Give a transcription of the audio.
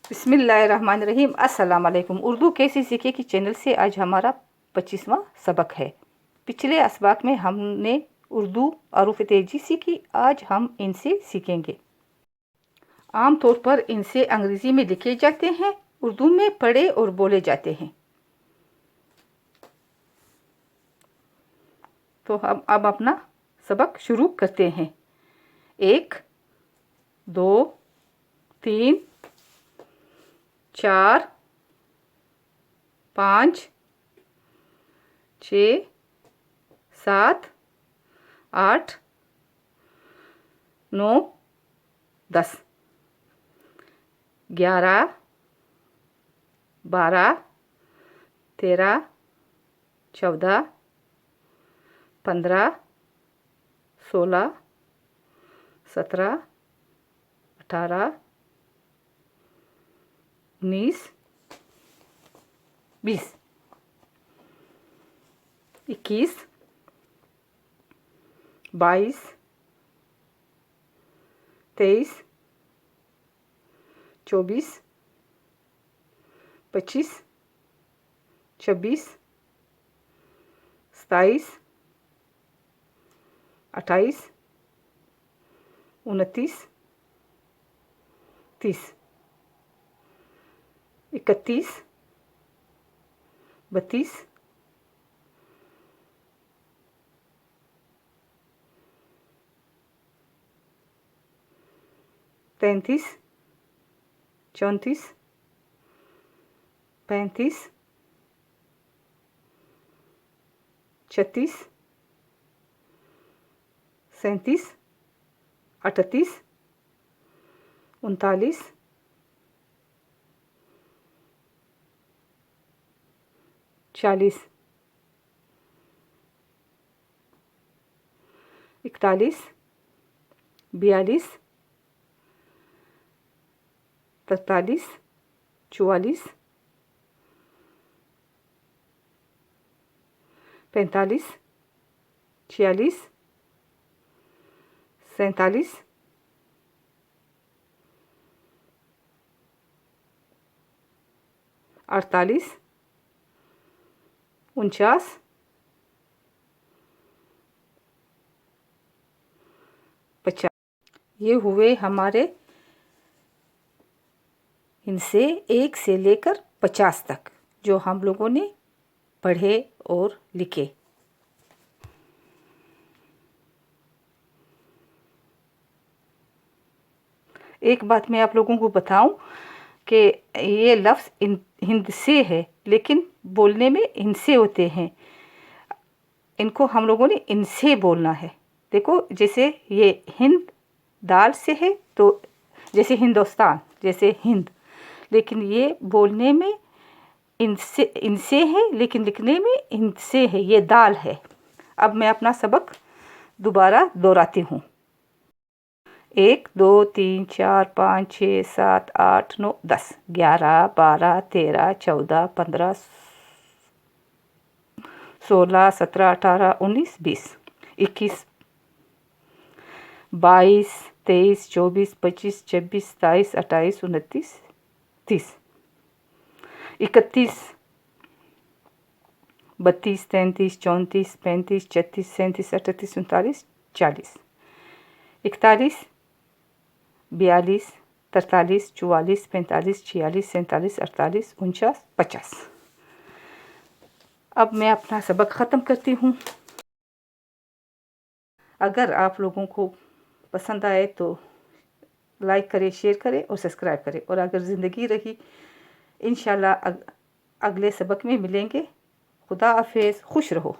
बिस्मिल्लाहिर्रहमानिर्रहीम। अस्सलाम वालेकुम। उर्दू कैसे सीखे की चैनल से आज हमारा 25वां सबक है। पिछले असबाक में हमने उर्दू हरूफ तेजी सीखी, आज हम इनसे सीखेंगे। आम तौर पर इनसे अंग्रेज़ी में लिखे जाते हैं, उर्दू में पढ़े और बोले जाते हैं। तो हम अब अपना सबक शुरू करते हैं। 1 2 3 4 5 6 7 8 9 10 11 12 13 14 15 16 17 18 19 20 21 22 23 24 25 26 27 28 29 30 31 32 33 34 35 36 37 38 39 40 41 42 43 44 45 46 47 48 49 50। ये हुए हमारे इनसे 1 से लेकर 50 तक जो हम लोगों ने पढ़े और लिखे। एक बात मैं आप लोगों को बताऊं कि ये लफ्ज़ हिंद से है, लेकिन बोलने में इनसे होते हैं। इनको हम लोगों ने इनसे बोलना है। देखो, जैसे ये हिंद दाल से है, तो जैसे हिंदुस्तान, जैसे हिंद, लेकिन ये बोलने में इनसे है, लेकिन लिखने में इनसे है। ये दाल है। अब मैं अपना सबक दोबारा दोहराती हूँ। 1 2 3 4 5 6 7 8 9 10 11 12 13 14 15 16 17 18 19 20 21 22 23 24 25 26 27 28 29 30 31 32 33 34 35 36 37 38 39 40 41 42 43 44 45 46 47 48 49 50। अब मैं अपना सबक ख़त्म करती हूँ। अगर आप लोगों को पसंद आए तो लाइक करें, शेयर करें और सब्सक्राइब करें। और अगर ज़िंदगी रही, इंशाल्लाह अगले सबक में मिलेंगे। खुदा हाफिज़, खुश रहो।